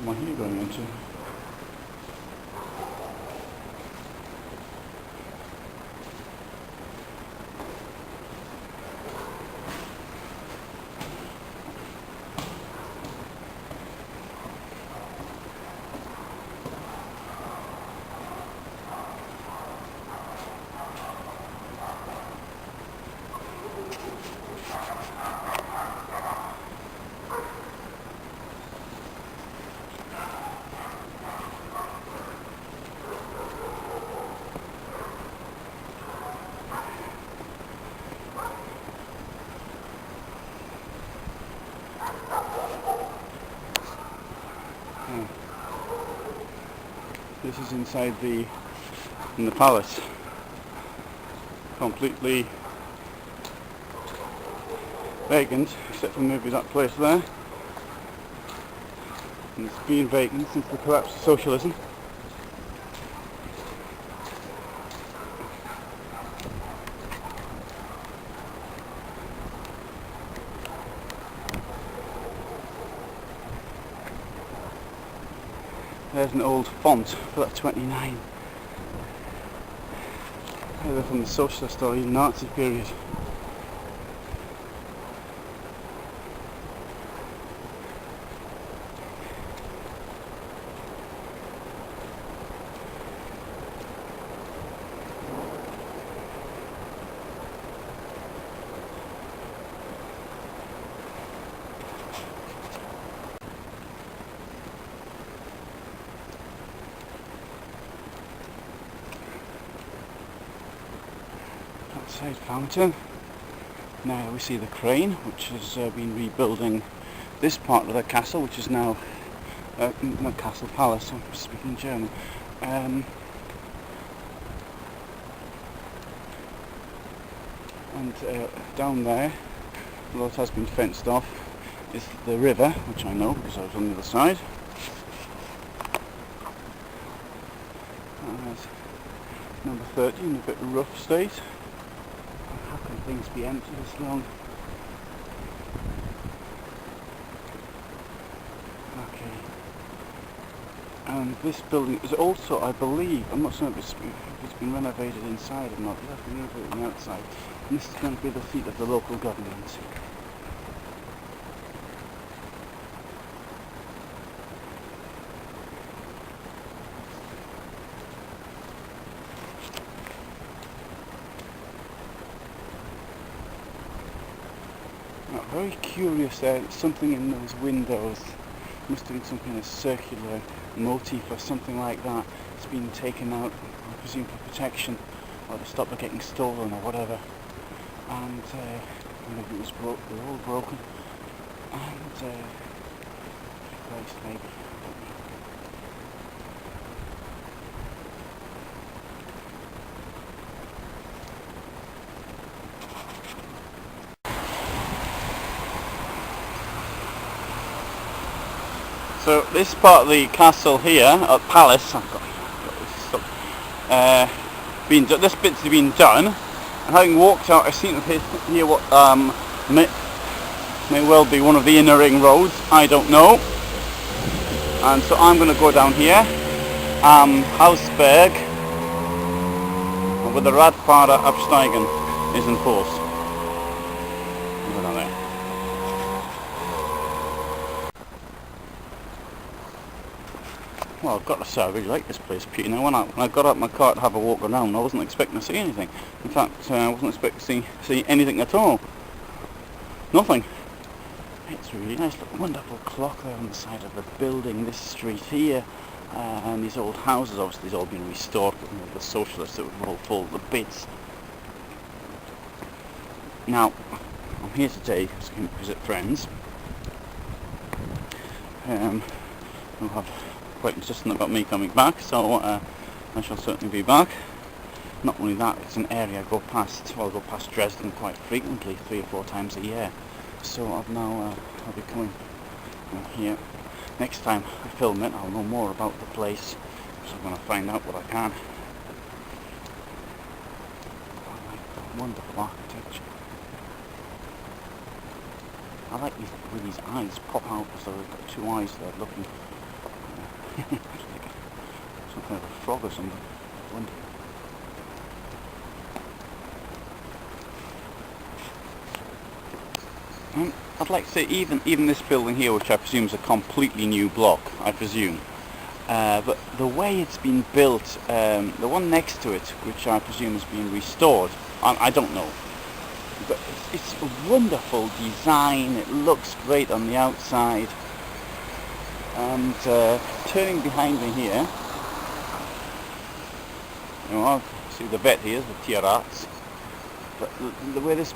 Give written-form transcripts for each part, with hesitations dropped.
am I here going into? This is inside in the palace, completely vacant, except for maybe that place there. And it's been vacant since the collapse of socialism. There's an old font for that 29. Either from the socialist or even Nazi period. Outside fountain. Now we see the crane, which has been rebuilding this part of the castle, which is now not castle, palace. I'm speaking German. And down there, although it has been fenced off, is the river, which I know because I was on the other side. That's number 30 in a bit rough state. How can things be empty this long? Okay. And this building is also, I believe, I'm not sure if it's been renovated inside or not, it has been renovated on the outside. And this is going to be the seat of the local government. Very curious there, something in those windows, must have been some kind of circular motif or something like that. It's been taken out, I presume for protection, or to stop it getting stolen or whatever. And maybe it was they're all broken. And replaced maybe. So this part of the castle here, or palace, this bit's been done, and having walked out I seem to hear what may well be one of the inner ring roads, I don't know. And so I'm going to go down here, Hausberg, where the Radfahrer Absteigen is in force. Go down there. Well, I've got to say I really like this place, Peter. Now, when I got out my car to have a walk around, I wasn't expecting to see anything. In fact, I wasn't expecting to see anything at all. Nothing. It's really nice. Look, wonderful clock there on the side of the building. This street here, and these old houses, obviously, they've all been restored. But the socialists that were all full of the bits. Now, I'm here today to visit friends. Who have quite insistent about me coming back, so I shall certainly be back. Not only that, it's an area I go past, well, I go past Dresden quite frequently, 3 or 4 times a year. So I'll be coming here. Next time I film it, I'll know more about the place, so I'm going to find out what I can. I like the wonderful architecture. I like where these eyes pop out, so they've got 2 eyes there looking Some kind of a frog or something. I wonder. I'd like to say even this building here, which I presume is a completely new block, I presume, but the way it's been built, the one next to it, which I presume is being restored, I don't know, but it's a wonderful design. It looks great on the outside, and turning behind me here, you know, see the vet here, the Tierarts. But the way this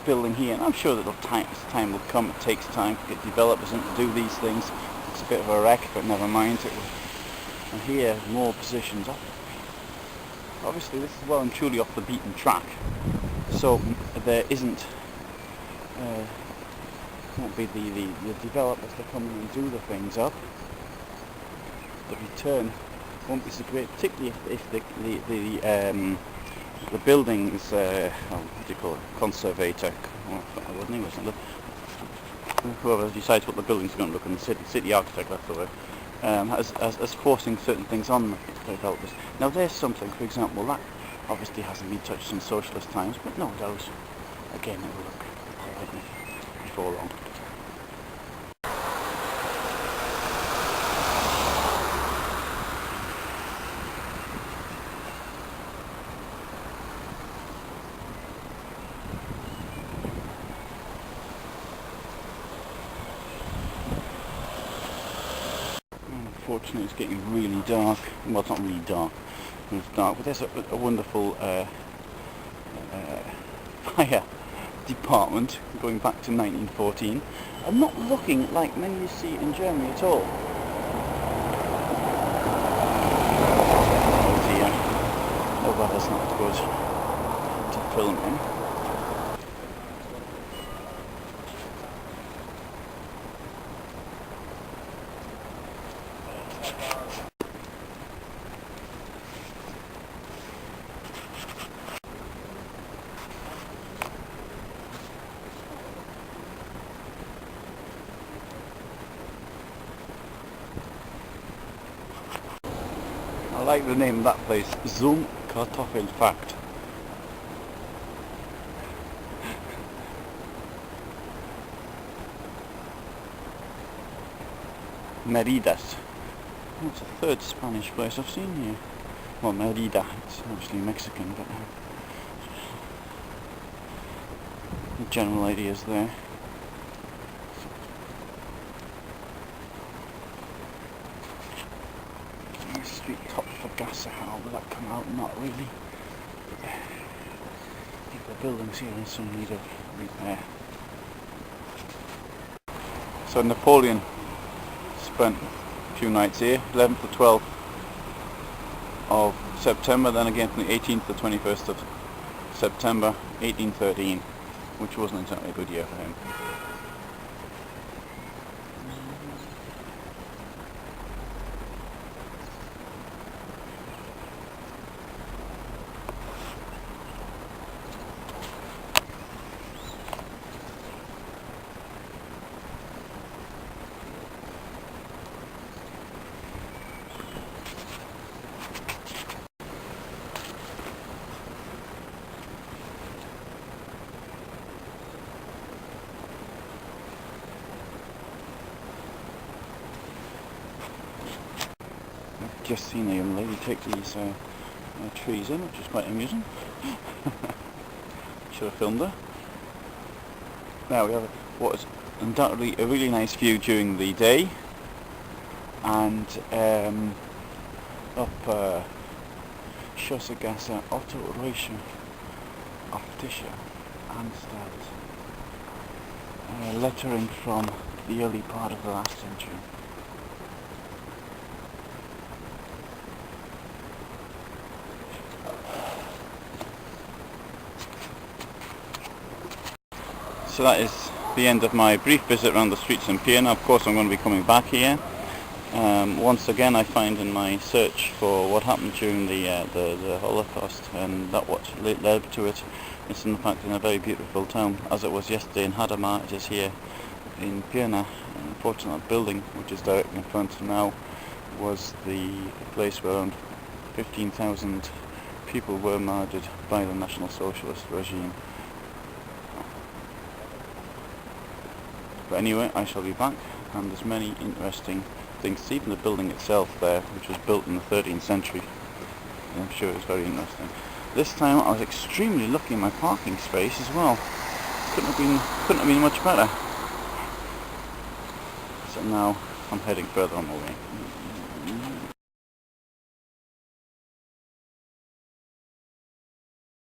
building here, and I'm sure that time will come. It takes time to get developers in to do these things. It's a bit of a wreck, but never mind. And here, more positions up. Obviously, this is well and truly off the beaten track, so there won't be the developers that come in and do the things up. The return won't be so great, particularly if the building's, what do you call it, conservator, what name was it? Whoever decides what the building's going to look in the city architect, that's the word, as forcing certain things on the developers. Now there's something, for example, that obviously hasn't been touched since socialist times, but no doubt, again, it will look alright before long. Unfortunately, it's getting really dark. Well, it's not really dark. It's dark, but there's a wonderful fire department going back to 1914. I'm not looking like many you see in Germany at all. Oh dear. Oh, well, that's not good to film in. I like the name of that place, Zum Kartoffelfakt. Meridas. That's the third Spanish place I've seen here. Well, Merida, it's obviously Mexican, but the general idea is there. Street top for gas, how will that come out? Not really. I think the buildings here are in some need of repair. So Napoleon spent a few nights here, 11th to 12th of September, then again from the 18th to 21st of September 1813, which wasn't exactly a good year for him. Just seen a young lady take these trees in, which is quite amusing. Should have filmed her. Now we have what is undoubtedly a really nice view during the day, and up Schossergasse, Otto Reusche, Optische, Anstalt. Lettering from the early part of the last century. So that is the end of my brief visit around the streets in Pirna. Of course I'm going to be coming back here. Once again I find in my search for what happened during the Holocaust and that what led to it, it's in fact in a very beautiful town, as it was yesterday in Hadamar. It is here in Pirna. Unfortunately, that building which is directly in front now was the place where around 15,000 people were murdered by the National Socialist regime. But anyway, I shall be back, and there's many interesting things. Even the building itself there, which was built in the 13th century, I'm sure it was very interesting. This time I was extremely lucky in my parking space as well. Couldn't have been much better. So now I'm heading further on my way.